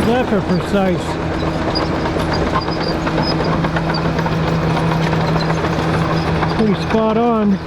cliff are precise. Pretty spot on.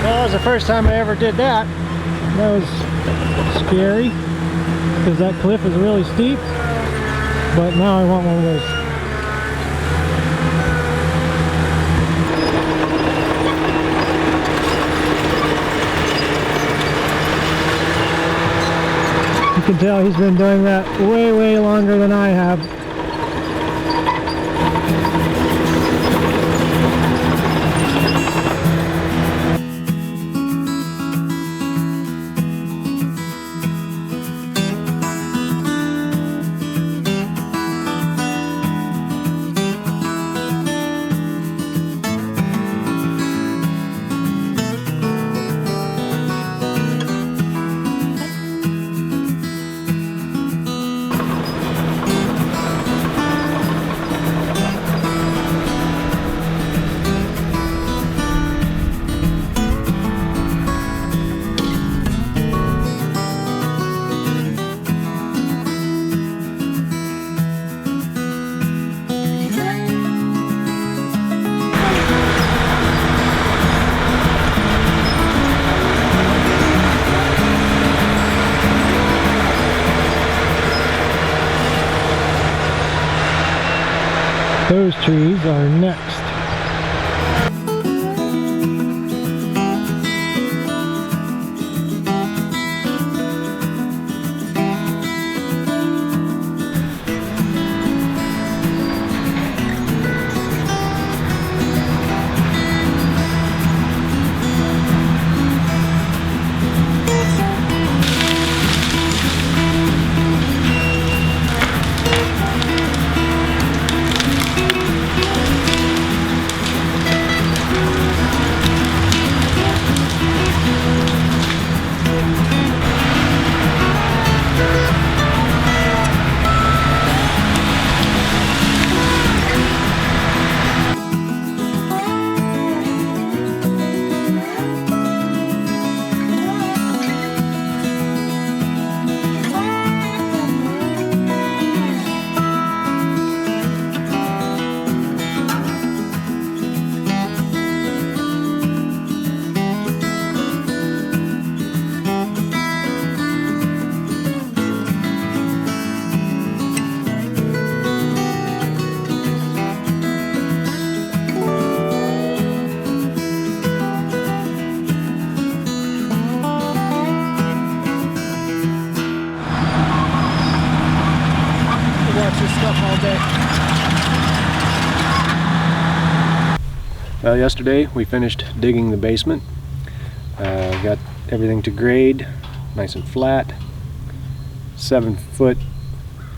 That was the first time I ever did that. That was scary because that cliff is really steep, but now I want one of those. You can tell he's been doing that way longer than I have. Those trees are next. Well, yesterday we finished digging the basement. Got everything to grade, nice and flat, 7 foot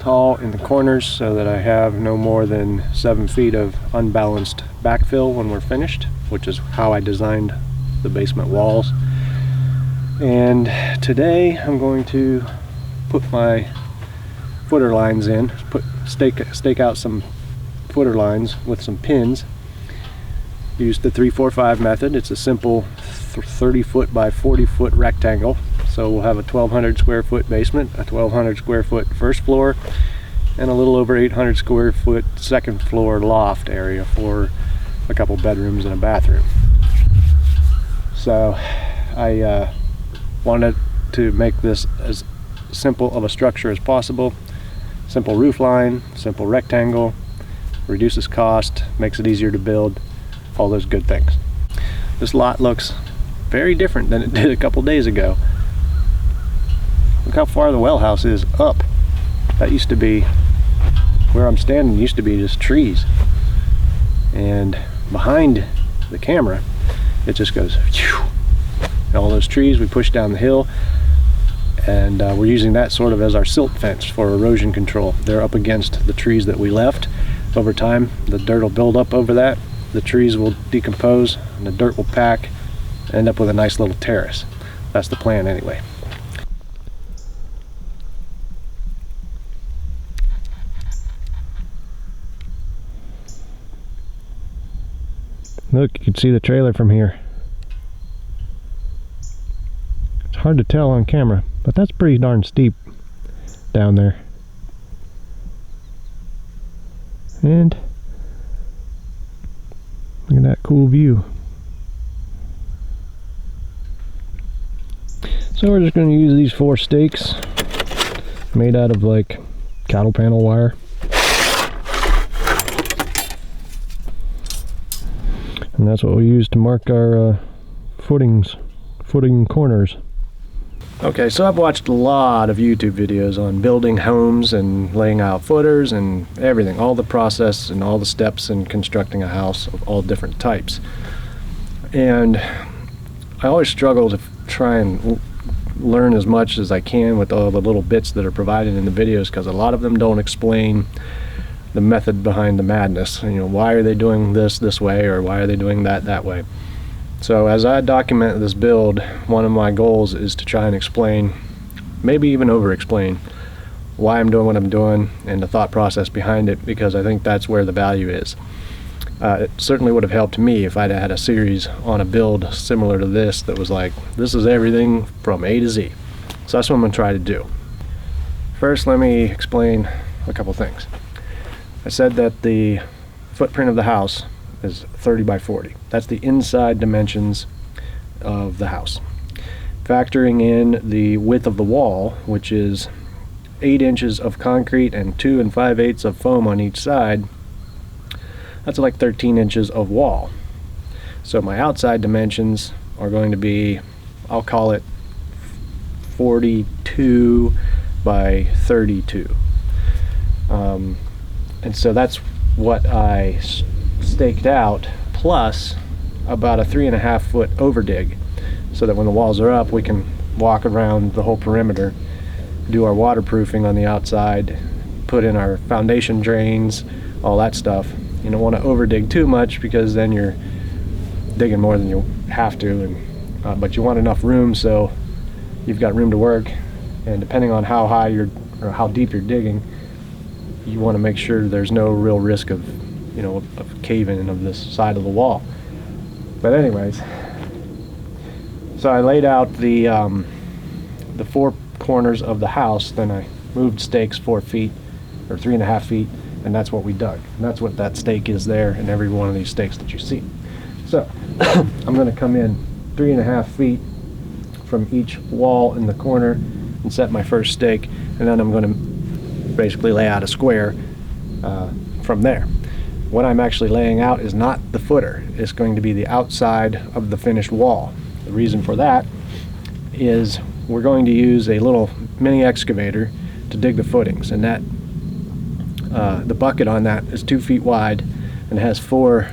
tall in the corners so that I have no more than 7 feet of unbalanced backfill when we're finished, which is how I designed the basement walls. And today I'm going to put my footer lines in, stake out some footer lines with some pins. Use the 3-4-5 method. It's a simple 30 foot by 40 foot rectangle. So we'll have a 1,200 square foot basement, a 1,200 square foot first floor, and a little over 800 square foot second floor loft area for a couple bedrooms and a bathroom. So I wanted to make this as simple of a structure as possible. Simple roof line, simple rectangle, reduces cost, makes it easier to build, all those good things. This lot looks very different than it did a couple days ago. Look how far the well house is up. That used to be, where I'm standing used to be just trees. And behind the camera, it just goes phew. And all those trees we pushed down the hill, and we're using that sort of as our silt fence for erosion control. They're up against the trees that we left. Over time, the dirt will build up over that, the trees will decompose, and the dirt will pack, and end up with a nice little terrace. That's the plan anyway. Look, you can see the trailer from here. It's hard to tell on camera, but that's pretty darn steep down there. And look at that cool view. So we're just going to use these 4 stakes made out of like cattle panel wire. And that's what we use to mark our footing corners. Okay, so I've watched a lot of YouTube videos on building homes and laying out footers and everything, all the process and all the steps in constructing a house of all different types. And I always struggle to try and learn as much as I can with all the little bits that are provided in the videos, because a lot of them don't explain the method behind the madness. You know, why are they doing this way, or why are they doing that way? So as I document this build, one of my goals is to try and explain, maybe even over-explain, why I'm doing what I'm doing and the thought process behind it, because I think that's where the value is. It certainly would have helped me if I'd had a series on a build similar to this that was like, this is everything from A to Z. So that's what I'm going to try to do. First, let me explain a couple things. I said that the footprint of the house is 30 by 40. That's the inside dimensions of the house. Factoring in the width of the wall, which is 8 inches of concrete and 2 5/8 of foam on each side, that's like 13 inches of wall. So my outside dimensions are going to be, I'll call it 42 by 32. And so that's what I staked out, plus about a 3.5 foot overdig, so that when the walls are up, we can walk around the whole perimeter, do our waterproofing on the outside, put in our foundation drains, all that stuff. You don't want to overdig too much, because then you're digging more than you have to, and but you want enough room so you've got room to work. And depending on how high or how deep you're digging, you want to make sure there's no real risk of, you know, of cave-in of this side of the wall. But anyways, so I laid out the 4 corners of the house, then I moved stakes 4 feet or 3.5 feet, and that's what we dug. And that's what that stake is there in every one of these stakes that you see. So I'm going to come in 3.5 feet from each wall in the corner and set my first stake, and then I'm going to basically lay out a square from there. What I'm actually laying out is not the footer. It's going to be the outside of the finished wall. The reason for that is we're going to use a little mini excavator to dig the footings, and that the bucket on that is 2 feet wide and has 4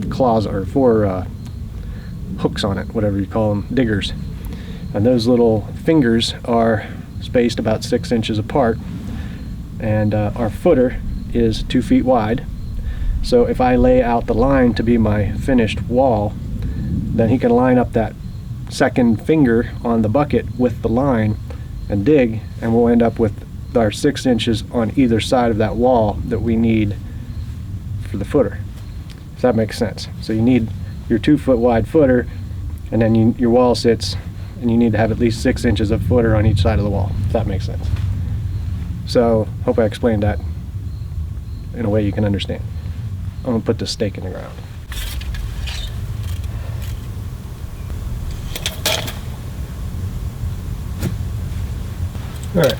claws, or 4 hooks on it, whatever you call them, diggers. And those little fingers are spaced about 6 inches apart, and our footer is 2 feet wide. So if I lay out the line to be my finished wall, then he can line up that second finger on the bucket with the line and dig, and we'll end up with our 6 inches on either side of that wall that we need for the footer. If that makes sense. So you need your 2 foot wide footer, and then your wall sits, and you need to have at least 6 inches of footer on each side of the wall, if that makes sense. So hope I explained that in a way you can understand. I'm gonna put the stake in the ground. Alright,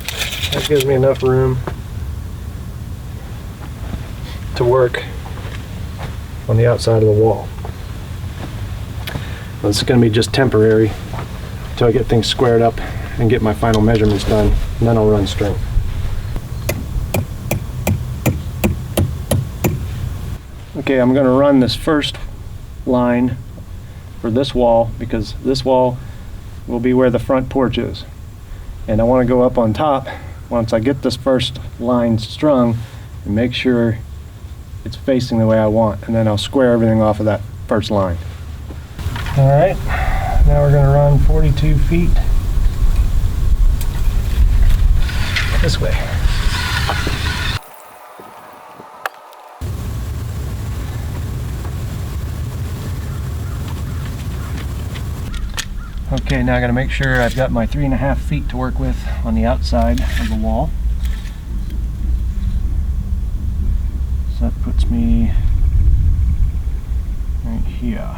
that gives me enough room to work on the outside of the wall. Well, this is going to be just temporary until I get things squared up and get my final measurements done, and then I'll run string. Okay, I'm going to run this first line for this wall because this wall will be where the front porch is. And I want to go up on top once I get this first line strung and make sure it's facing the way I want, and then I'll square everything off of that first line. Alright, now we're going to run 42 feet this way. Okay, now I got to make sure I've got my 3.5 feet to work with on the outside of the wall. So that puts me right here.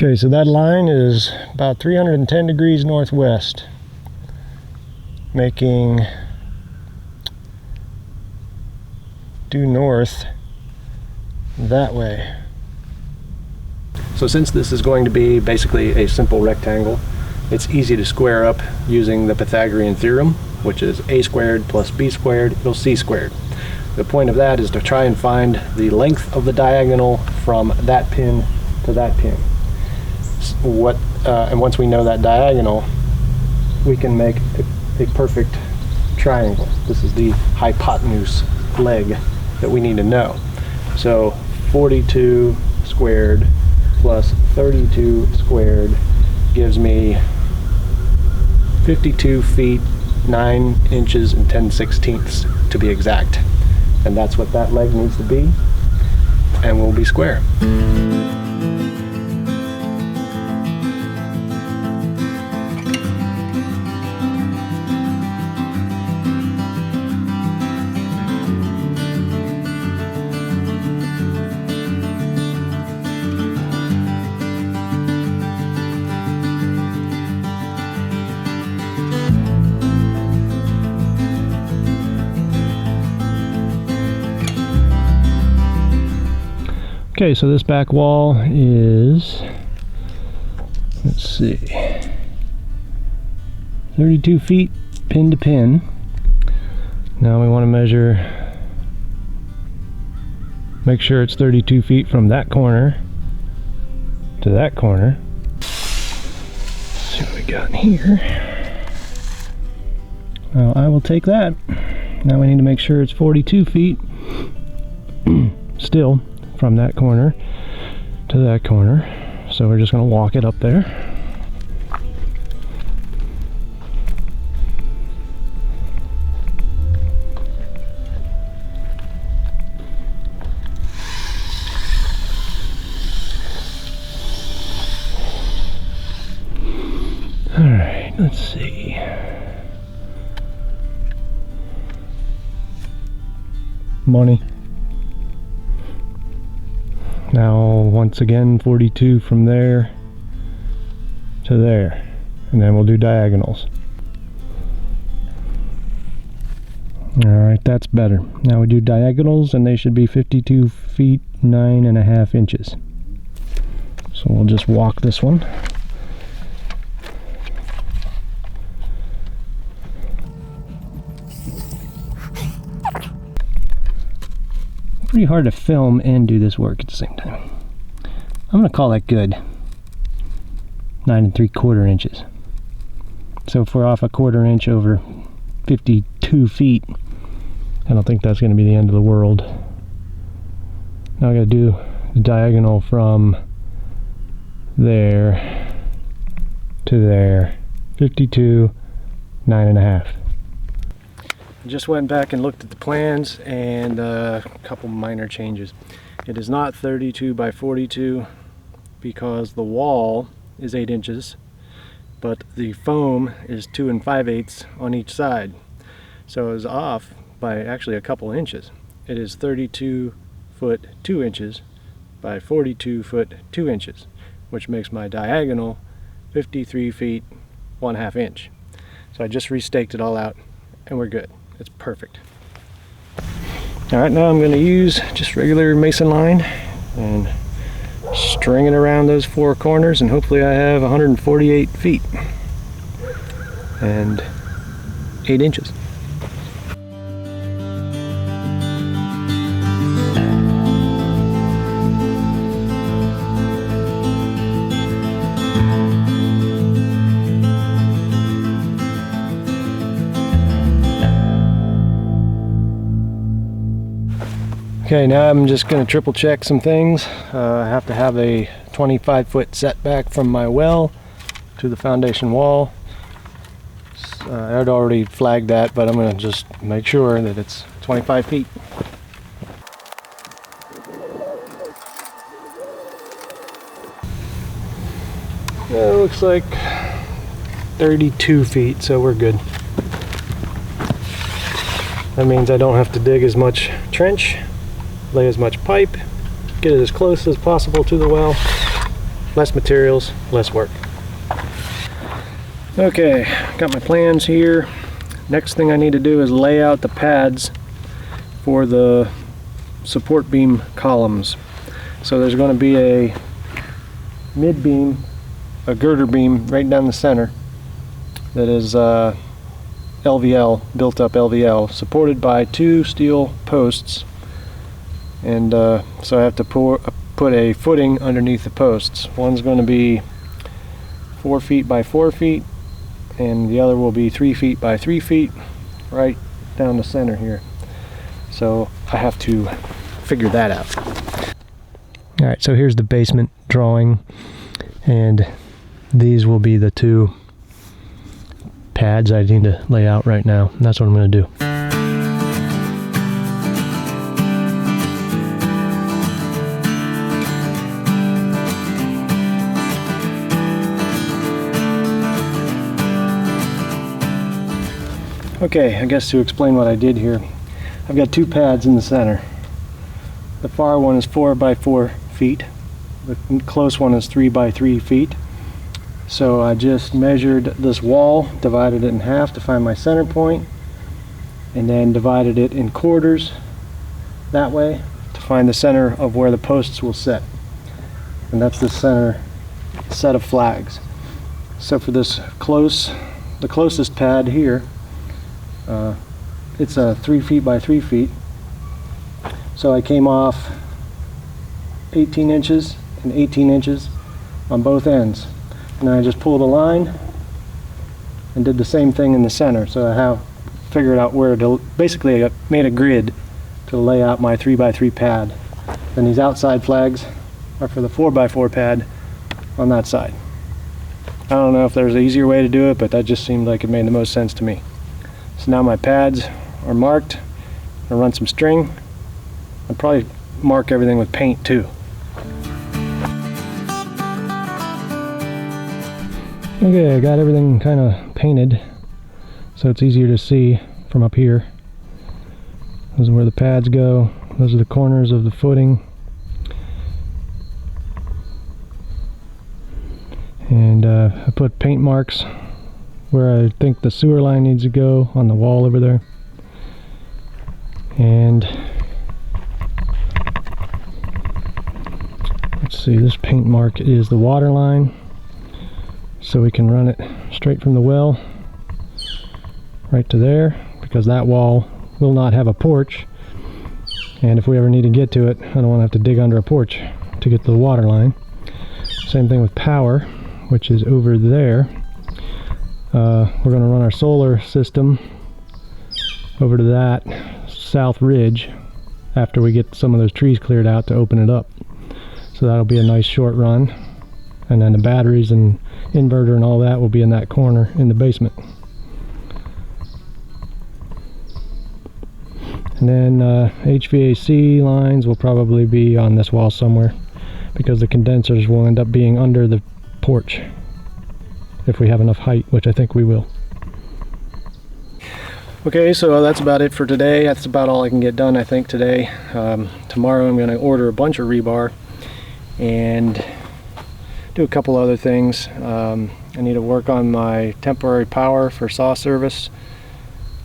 Okay, so that line is about 310 degrees northwest, making due north that way. So since this is going to be basically a simple rectangle, it's easy to square up using the Pythagorean theorem, which is a squared plus b squared equals c squared. The point of that is to try and find the length of the diagonal from that pin to that pin. And once we know that diagonal, we can make a perfect triangle. This is the hypotenuse leg that we need to know. So 42 squared plus 32 squared gives me 52 feet 9 inches and 10/16 to be exact. And that's what that leg needs to be, and we'll be square. Okay, so this back wall is, let's see, 32 feet pin to pin. Now we want to measure, make sure it's 32 feet from that corner to that corner. Let's see what we got in here. Well, I will take that. Now we need to make sure it's 42 feet still from that corner to that corner. So we're just going to walk it up there. All right, let's see. Money. Now once again 42 from there to there, and then we'll do diagonals. Alright, that's better. Now we do diagonals, and they should be 52 feet 9.5 inches. So we'll just walk this one. pretty hard to film and do this work at the same time. I'm gonna call that good. 9 3/4 inches. So if we're off a 1/4 inch over 52 feet, I don't think that's gonna be the end of the world. Now I gotta do the diagonal from there to there. 52, 9.5. I just went back and looked at the plans and a couple minor changes. It is not 32 by 42 because the wall is 8 inches, but the foam is 2 5/8 on each side. So it was off by actually a couple inches. It is 32 foot 2 inches by 42 foot 2 inches, which makes my diagonal 53 feet 1/2 inch. So I just restaked it all out and we're good. It's perfect. All right, now I'm going to use just regular mason line and string it around those 4 corners, and hopefully I have 148 feet and 8 inches. Okay, now I'm just going to triple check some things. I have to have a 25-foot setback from my well to the foundation wall. I had already flagged that, but I'm going to just make sure that it's 25 feet. It looks like 32 feet, so we're good. That means I don't have to dig as much trench, lay as much pipe, get it as close as possible to the well. Less materials, less work. Okay, got my plans here. Next thing I need to do is lay out the pads for the support beam columns. So there's going to be a mid beam, a girder beam right down the center that is LVL, built up LVL, supported by 2 steel posts. And so I have to put a footing underneath the posts. One's going to be 4 feet by 4 feet, and the other will be 3 feet by 3 feet, right down the center here. So I have to figure that out. All right, so here's the basement drawing, and these will be the 2 pads I need to lay out right now. And that's what I'm going to do. Okay, I guess to explain what I did here, I've got 2 pads in the center. The far one is 4 by 4 feet. The close one is 3 by 3 feet. So I just measured this wall, divided it in half to find my center point, and then divided it in quarters that way to find the center of where the posts will sit. And that's the center set of flags. So for this the closest pad here, it's a 3 feet by 3 feet. So I came off 18 inches and 18 inches on both ends. And then I just pulled a line and did the same thing in the center. So I have figured out where to, basically I made a grid to lay out my 3 by 3 pad. Then these outside flags are for the 4 by 4 pad on that side. I don't know if there's an easier way to do it, but that just seemed like it made the most sense to me. So now my pads are marked. I'll run some string. I'll probably mark everything with paint too. Okay, I got everything kind of painted so it's easier to see from up here. Those are where the pads go. Those are the corners of the footing. And I put paint marks where I think the sewer line needs to go on the wall over there. And let's see, this paint mark is the water line, so we can run it straight from the well right to there, because that wall will not have a porch. And if we ever need to get to it, I don't want to have to dig under a porch to get to the water line. Same thing with power, which is over there. We're going to run our solar system over to that south ridge after we get some of those trees cleared out to open it up. So that'll be a nice short run. And then the batteries and inverter and all that will be in that corner in the basement. And then HVAC lines will probably be on this wall somewhere, because the condensers will end up being under the porch if we have enough height, which I think we will. Okay, so that's about it for today. That's about all I can get done, I think, today. Tomorrow I'm going to order a bunch of rebar and do a couple other things. I need to work on my temporary power for saw service.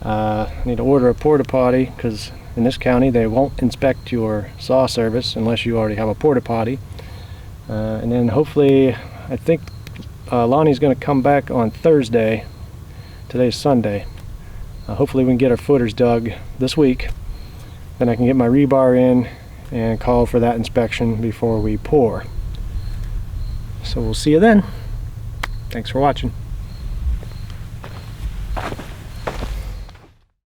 I need to order a porta potty, because in this county they won't inspect your saw service unless you already have a porta potty. And then hopefully, I think Lonnie's going to come back on Thursday. Today's Sunday. Hopefully we can get our footers dug this week. Then I can get my rebar in and call for that inspection before we pour. So we'll see you then. Thanks for watching.